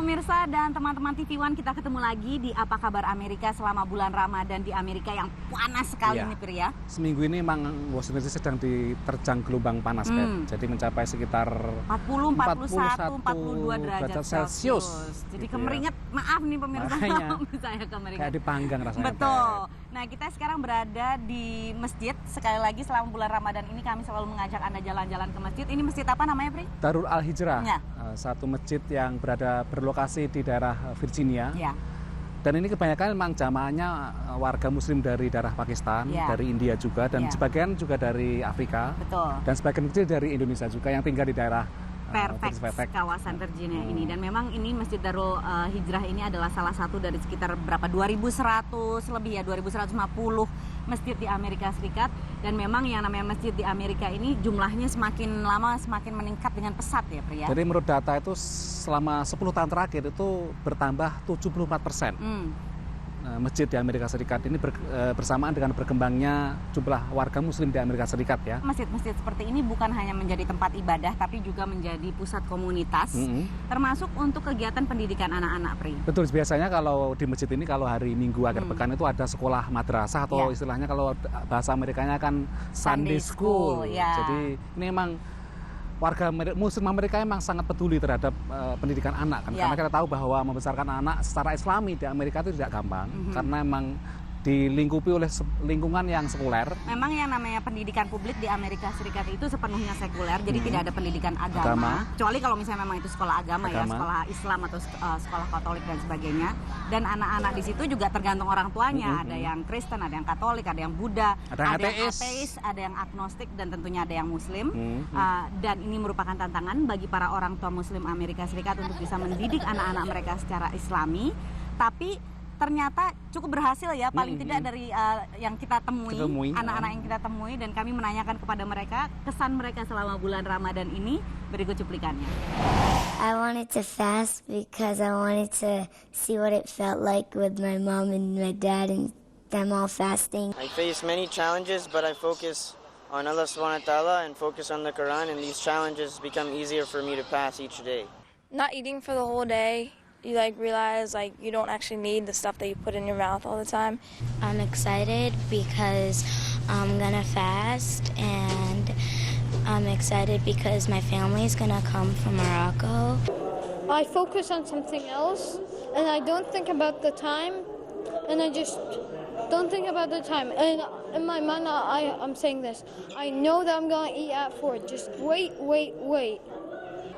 pemirsa dan teman-teman TV One, kita ketemu lagi di Apa Kabar Amerika selama bulan Ramadan di Amerika yang panas sekali nih, Pri ya. Seminggu ini memang Washington DC sedang diterjang gelombang panas, jadi mencapai sekitar 40, 41, 42 derajat Celcius. Jadi kemeringat, maaf nih pemirsa, saya kemeringat. Kayak dipanggang rasanya. Betul. Nah, kita sekarang berada di masjid. Sekali lagi selama bulan Ramadan ini kami selalu mengajak Anda jalan-jalan ke masjid. Ini masjid apa namanya, Pri? Darul Al-Hijrah, Ya. Satu masjid yang berlokasi di daerah Virginia. Ya. Dan ini kebanyakan memang jamaahnya warga muslim dari daerah Pakistan, dari India juga, dan sebagian juga dari Afrika. Betul. Dan sebagian kecil dari Indonesia juga yang tinggal di daerah Fairfax, kawasan Virginia ini. Dan memang ini Masjid Darul Hijrah ini adalah salah satu dari sekitar berapa 2100 lebih ya, 2150 masjid di Amerika Serikat. Dan memang yang namanya masjid di Amerika ini jumlahnya semakin lama semakin meningkat dengan pesat ya, Pria. Jadi menurut data itu selama 10 tahun terakhir itu bertambah 74%. Masjid di Amerika Serikat ini bersamaan dengan berkembangnya jumlah warga muslim di Amerika Serikat ya. Masjid-masjid seperti ini bukan hanya menjadi tempat ibadah tapi juga menjadi pusat komunitas, termasuk untuk kegiatan pendidikan anak-anak, Pri. Betul, biasanya kalau di masjid ini kalau hari Minggu akhir pekan itu ada sekolah madrasah atau istilahnya kalau bahasa Amerikanya kan Sunday School. Jadi ini memang warga muslim Amerika memang sangat peduli terhadap pendidikan anak kan, karena kita tahu bahwa membesarkan anak secara Islami di Amerika itu tidak gampang, karena memang dilingkupi oleh lingkungan yang sekuler. Memang yang namanya pendidikan publik di Amerika Serikat itu sepenuhnya sekuler, jadi tidak ada pendidikan agama. Kecuali kalau misalnya memang itu sekolah agama ya, sekolah Islam atau sekolah Katolik dan sebagainya. Dan anak-anak di situ juga tergantung orang tuanya, ada yang Kristen, ada yang Katolik, ada yang Buddha, ada yang ateis, ada yang agnostik, dan tentunya ada yang Muslim. Dan ini merupakan tantangan bagi para orang tua Muslim Amerika Serikat untuk bisa mendidik anak-anak mereka secara Islami. Tapi ternyata cukup berhasil ya, paling tidak dari yang kita temui, anak-anak yang kita temui, dan kami menanyakan kepada mereka kesan mereka selama bulan Ramadan ini. Berikut cuplikannya. I wanted to fast because I wanted to see what it felt like with my mom and my dad and them all fasting. I face many challenges, but I focus on Allah subhanahu wa ta'ala and focus on the Quran, and these challenges become easier for me to pass each day. Not eating for the whole day, you realize you don't actually need the stuff that you put in your mouth all the time. I'm excited because I'm gonna fast, and I'm excited because my family's gonna come from Morocco. I focus on something else, and I don't think about the time, and I just don't think about the time. And in my mind, I'm saying this: I know that I'm gonna eat at 4. Just wait.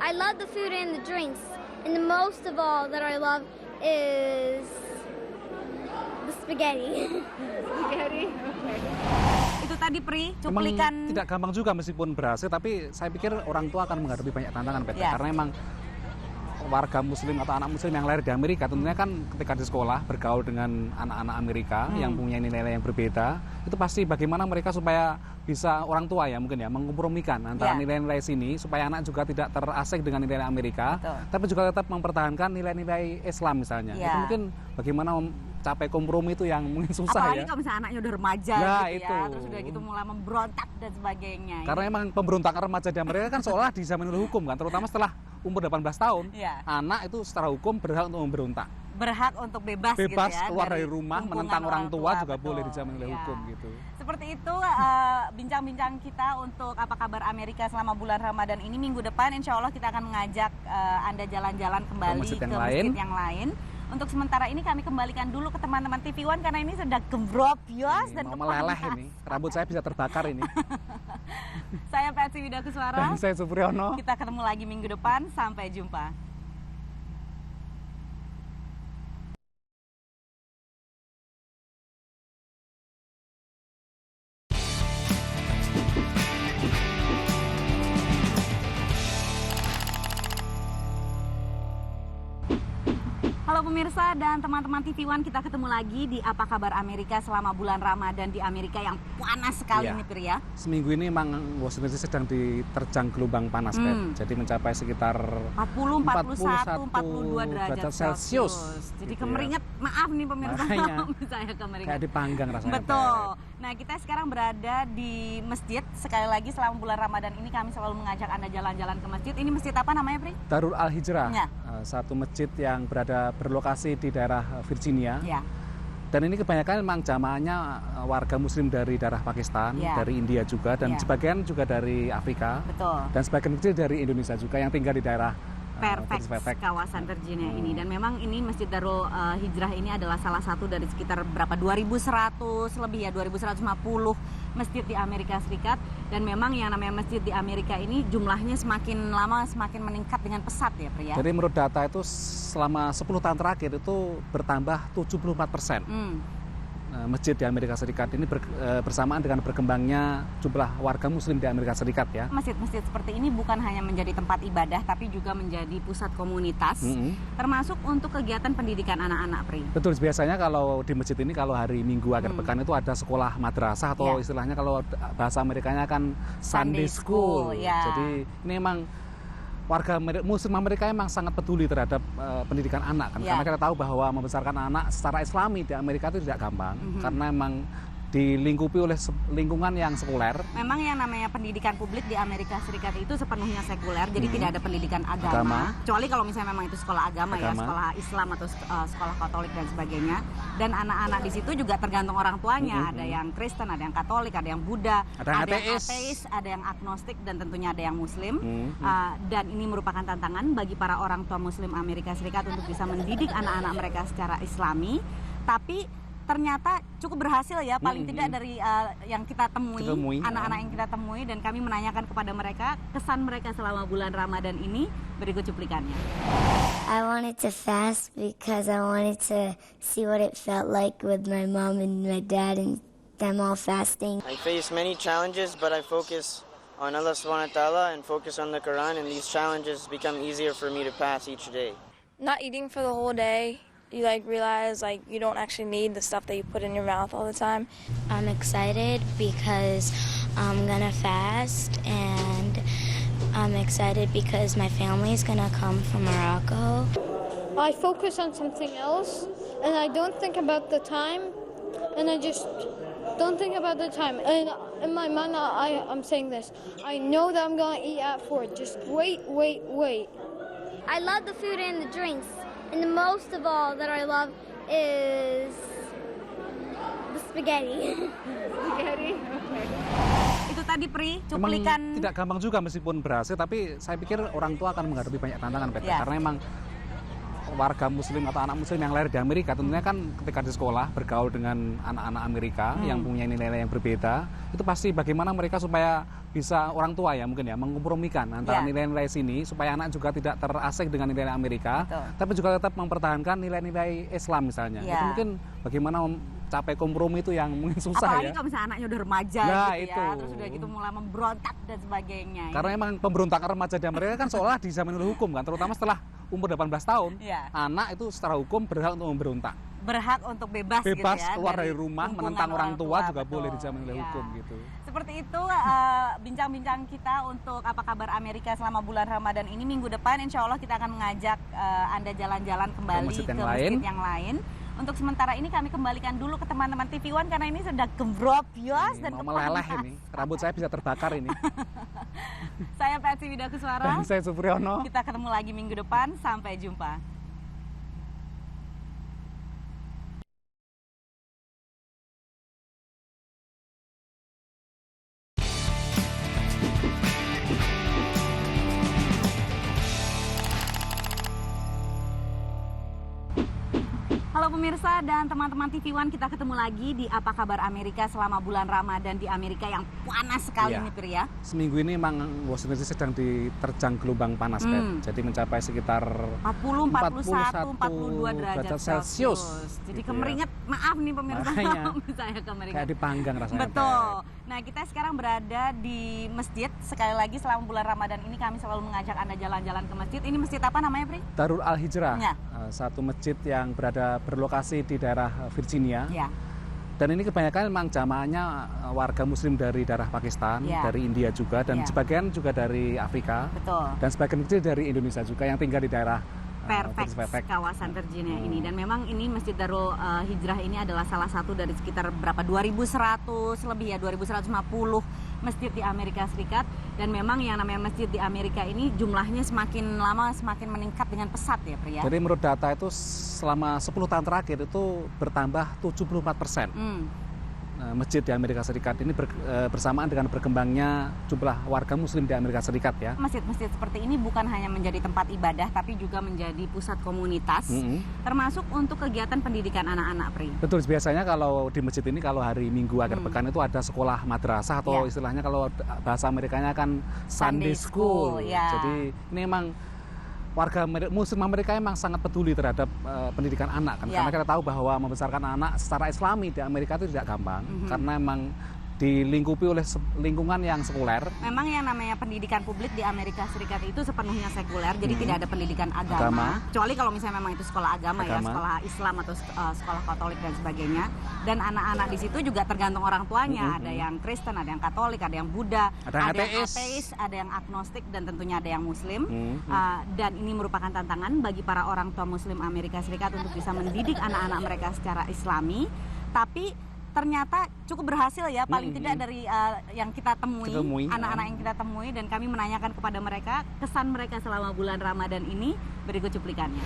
I love the food and the drinks. And the most of all that I love is the spaghetti. Spaghetti? Okay. Itu tadi, Pri, cuplikan. Memang tidak gampang juga meskipun berhasil, tapi saya pikir orang tua akan menghadapi banyak tantangan, karena memang warga muslim atau anak muslim yang lahir di Amerika tentunya kan ketika di sekolah bergaul dengan anak-anak Amerika yang punya nilai-nilai yang berbeda, itu pasti bagaimana mereka supaya bisa, orang tua ya mungkin ya, mengkompromikan antara nilai-nilai sini supaya anak juga tidak terasing dengan nilai Amerika, tapi juga tetap mempertahankan nilai-nilai Islam misalnya. Itu mungkin bagaimana capai kompromi itu yang mungkin susah. Apalagi kalau misalnya anaknya udah remaja terus udah gitu mulai memberontak dan sebagainya. Karena emang pemberontakan remaja di Amerika kan seolah dijamin oleh hukum kan, terutama setelah umur 18 tahun, anak itu secara hukum berhak untuk memberontak. Berhak untuk bebas gitu ya, keluar dari rumah, menentang orang tua juga boleh dijamin oleh hukum gitu. Seperti itu bincang-bincang kita untuk Apa Kabar Amerika selama bulan Ramadan ini. Minggu depan insya Allah kita akan mengajak Anda jalan-jalan kembali ke masjid yang lain. Untuk sementara ini kami kembalikan dulu ke teman-teman TV One karena ini sedang gembrobiyos dan meleleh ini. Rambut saya bisa terbakar ini. Saya Patsy Widakuswara. Dan saya Supriyono. Kita ketemu lagi minggu depan. Sampai jumpa. Halo pemirsa dan teman-teman TV One, kita ketemu lagi di Apa Kabar Amerika selama bulan Ramadan di Amerika yang panas sekali nih, Pria. Seminggu ini memang Washington DC sedang diterjang gelombang panas, jadi mencapai sekitar 40, 41, 42 derajat Celcius. Jadi kemeringat, maaf nih pemirsa, saya kemeringat. Kayak dipanggang rasanya. Betul. Nah, kita sekarang berada di masjid. Sekali lagi selama bulan Ramadan ini kami selalu mengajak Anda jalan-jalan ke masjid. Ini masjid apa namanya, Pri? Darul Al-Hijrah, Ya. Satu masjid yang berlokasi di daerah Virginia. Ya. Dan ini kebanyakan memang jamaahnya warga muslim dari daerah Pakistan, Ya. dari India juga, dan Ya. sebagian juga dari Afrika. Betul. Dan sebagian kecil dari Indonesia juga yang tinggal di daerah Fairfax, kawasan Virginia ini. Dan memang ini Masjid Darul Hijrah ini adalah salah satu dari sekitar berapa 2.100 lebih ya 2.150 masjid di Amerika Serikat. Dan memang yang namanya masjid di Amerika ini jumlahnya semakin lama semakin meningkat dengan pesat ya, Pria. Jadi menurut data itu selama 10 tahun terakhir itu bertambah 74%. Masjid di Amerika Serikat ini bersamaan dengan berkembangnya jumlah warga muslim di Amerika Serikat ya. Masjid-masjid seperti ini bukan hanya menjadi tempat ibadah tapi juga menjadi pusat komunitas, termasuk untuk kegiatan pendidikan anak-anak, Pri. Betul, biasanya kalau di masjid ini kalau hari Minggu akhir pekan itu ada sekolah madrasah atau istilahnya kalau bahasa Amerikanya kan Sunday School. Ya. Jadi ini memang warga muslim Amerika memang sangat peduli terhadap pendidikan anak kan. Karena kita tahu bahwa membesarkan anak secara islami di Amerika itu tidak gampang karena memang dilingkupi oleh lingkungan yang sekuler. Memang yang namanya pendidikan publik di Amerika Serikat itu sepenuhnya sekuler, jadi tidak ada pendidikan agama. Kecuali kalau misalnya memang itu sekolah agama ya, sekolah Islam atau sekolah Katolik dan sebagainya. Dan anak-anak di situ juga tergantung orang tuanya. Ada yang Kristen, ada yang Katolik, ada yang Buddha, ada yang ateis, ada yang agnostik, dan tentunya ada yang Muslim. Dan ini merupakan tantangan bagi para orang tua Muslim Amerika Serikat untuk bisa mendidik anak-anak mereka secara Islami. Tapi ternyata cukup berhasil ya, paling tidak dari yang kita temui, anak-anak yang kita temui, dan kami menanyakan kepada mereka kesan mereka selama bulan Ramadan ini. Berikut cuplikannya. I wanted to fast because I wanted to see what it felt like with my mom and my dad and them all fasting. I face many challenges, but I focus on Allah subhanahu wa ta'ala and focus on the Quran, and these challenges become easier for me to pass each day. Not eating for the whole day, you realize you don't actually need the stuff that you put in your mouth all the time. I'm excited because I'm gonna fast, and I'm excited because my family's gonna come from Morocco. I focus on something else, and I don't think about the time, and I just don't think about the time. And in my mind, I'm saying this. I know that I'm gonna eat at 4. Just wait. I love the food and the drinks, and the most of all that I love is the spaghetti. Itu tadi, Pri, Memang cuplikan. tidak gampang juga meskipun berhasil, tapi saya pikir orang tua akan menghadapi banyak tantangan, karena memang warga muslim atau anak muslim yang lahir di Amerika tentunya kan ketika di sekolah bergaul dengan anak-anak Amerika yang punya nilai-nilai yang berbeda, itu pasti bagaimana mereka supaya bisa, orang tua ya mungkin ya, mengkompromikan antara nilai-nilai sini supaya anak juga tidak terasing dengan nilai Amerika, tapi juga tetap mempertahankan nilai-nilai Islam misalnya. Itu mungkin bagaimana capai kompromi itu yang mungkin susah. Apalagi kalau misalnya anaknya udah remaja gitu ya, terus udah gitu mulai memberontak dan sebagainya. Karena emang pemberontakan remaja di Amerika kan seolah dijamin oleh hukum kan, terutama setelah umur 18 tahun, anak itu secara hukum berhak untuk memberontak. Berhak untuk bebas gitu ya, keluar dari rumah, menentang orang tua juga boleh dijamin oleh hukum gitu. Seperti itu bincang-bincang kita untuk Apa Kabar Amerika selama bulan Ramadan ini. Minggu depan insya Allah kita akan mengajak Anda jalan-jalan kembali ke masjid yang lain. Untuk sementara ini kami kembalikan dulu ke teman-teman TV One karena ini sedang gembrobiyos dan meleleh ini. Rambut saya bisa terbakar ini. Saya Patsy Widakuswara. Dan saya Supriyono. Kita ketemu lagi minggu depan. Sampai jumpa. Halo pemirsa dan teman-teman TV One, kita ketemu lagi di Apa Kabar Amerika selama bulan Ramadan di Amerika yang panas sekali nih, Pir ya. Seminggu ini memang Washington DC sedang diterjang gelombang panas, jadi mencapai sekitar 40, 41, 42 derajat Celcius. Jadi gitu kemeringet, maaf nih pemirsa, saya kemeringet. Kayak dipanggang rasanya. Betul. Nah, kita sekarang berada di masjid. Sekali lagi selama bulan Ramadan ini kami selalu mengajak Anda jalan-jalan ke masjid. Ini masjid apa namanya, Pri? Darul Al-Hijrah, satu masjid yang berlokasi di daerah Virginia. Dan ini kebanyakan memang jamaahnya warga muslim dari daerah Pakistan, dari India juga, dan sebagian juga dari Afrika. Dan sebagian kecil dari Indonesia juga yang tinggal di daerah Fairfax, kawasan Virginia ini. Dan memang ini Masjid Darul Hijrah ini adalah salah satu dari sekitar berapa 2.100 lebih ya 2.150 masjid di Amerika Serikat. Dan memang yang namanya masjid di Amerika ini jumlahnya semakin lama semakin meningkat dengan pesat ya Pri ya. Jadi menurut data itu selama 10 tahun terakhir itu bertambah 74%. Masjid di Amerika Serikat ini bersamaan dengan berkembangnya jumlah warga muslim di Amerika Serikat ya. Masjid-masjid seperti ini bukan hanya menjadi tempat ibadah tapi juga menjadi pusat komunitas termasuk untuk kegiatan pendidikan anak-anak Pri. Betul, biasanya kalau di masjid ini kalau hari Minggu akhir pekan itu ada sekolah madrasah atau istilahnya kalau bahasa Amerikanya kan Sunday School. Jadi ini memang warga muslim Amerika memang sangat peduli terhadap pendidikan anak kan. Karena kita tahu bahwa membesarkan anak secara islami di Amerika itu tidak gampang karena memang dilingkupi oleh lingkungan yang sekuler. Memang yang namanya pendidikan publik di Amerika Serikat itu sepenuhnya sekuler, jadi tidak ada pendidikan agama. Kecuali kalau misalnya memang itu sekolah agama ya, sekolah Islam atau sekolah Katolik dan sebagainya. Dan anak-anak di situ juga tergantung orang tuanya. Ada yang Kristen, ada yang Katolik, ada yang Buddha, ada yang ateis, ada yang agnostik, dan tentunya ada yang Muslim. Dan ini merupakan tantangan bagi para orang tua Muslim Amerika Serikat untuk bisa mendidik anak-anak mereka secara Islami. Tapi ternyata cukup berhasil ya, paling tidak dari yang kita temui, anak-anak yang kita temui, dan kami menanyakan kepada mereka kesan mereka selama bulan Ramadan ini. Berikut cuplikannya.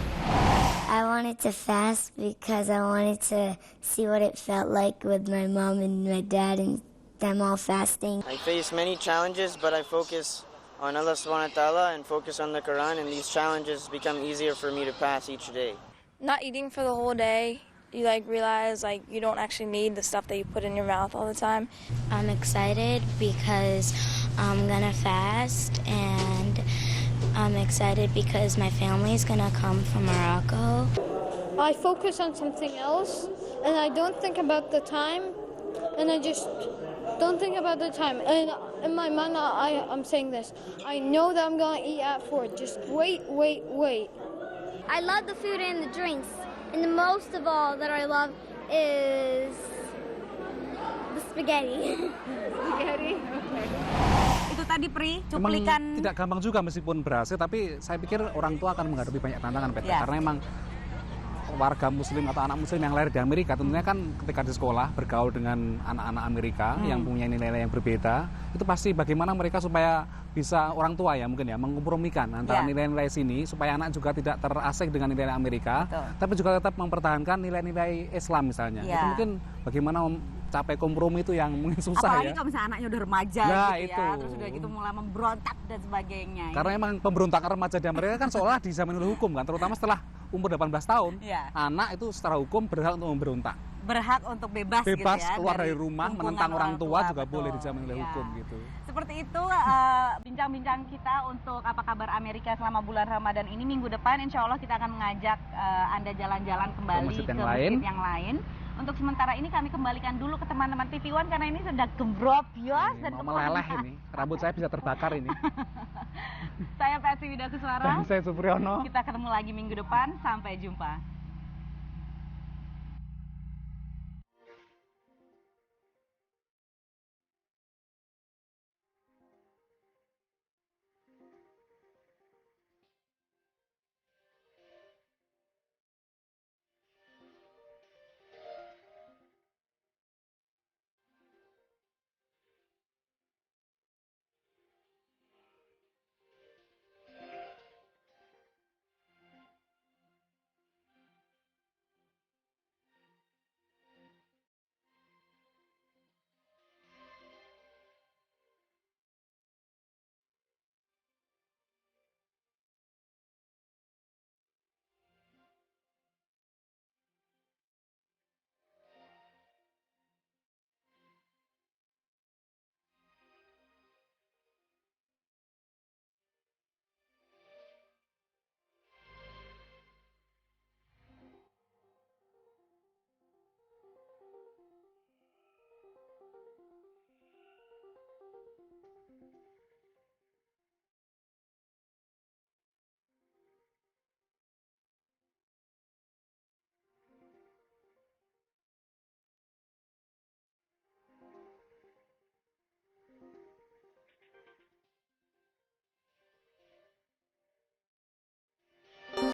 I wanted to fast because I wanted to see what it felt like with my mom and my dad and them all fasting. I face many challenges, but I focus on Allah subhanahu wa ta'ala and focus on the Quran, and these challenges become easier for me to pass each day. Not eating for the whole day, you realize you don't actually need the stuff that you put in your mouth all the time. I'm excited because I'm gonna fast, and I'm excited because my family's gonna come from Morocco. I focus on something else, and I don't think about the time, and I just don't think about the time. And in my mind, I'm saying this. I know that I'm gonna eat at 4. Just wait. I love the food and the drinks. And the most of all that I love is the spaghetti. Itu tadi Pri, cuplikan. Memang tidak gampang juga meskipun berhasil, tapi saya pikir orang tua akan menghadapi banyak tantangan karena memang warga muslim atau anak muslim yang lahir di Amerika tentunya kan ketika di sekolah bergaul dengan anak-anak Amerika yang punya nilai-nilai yang berbeda, itu pasti bagaimana mereka supaya bisa orang tua ya mungkin ya mengkompromikan antara nilai-nilai sini supaya anak juga tidak terasing dengan nilai Amerika, tapi juga tetap mempertahankan nilai-nilai Islam misalnya. Itu mungkin bagaimana capai kompromi itu yang mungkin susah. Apalagi kalau misalnya anaknya udah remaja terus udah gitu mulai memberontak dan sebagainya. Karena emang pemberontakan remaja di Amerika kan seolah dijamin oleh hukum kan, terutama setelah umur 18 tahun, anak itu secara hukum berhak untuk memberontak. Berhak untuk bebas gitu ya, keluar dari rumah, menentang orang tua juga boleh dijamin oleh hukum gitu. Seperti itu bincang-bincang kita untuk apa kabar Amerika selama bulan Ramadan ini. Minggu depan insya Allah kita akan mengajak Anda jalan-jalan kembali ke masjid yang lain. Untuk sementara ini kami kembalikan dulu ke teman-teman TV One karena ini sudah gembrop dan meleleh ini. Rambut saya bisa terbakar ini. Saya Patsy Widakuswara. Dan saya Supriyono. Kita ketemu lagi minggu depan. Sampai jumpa.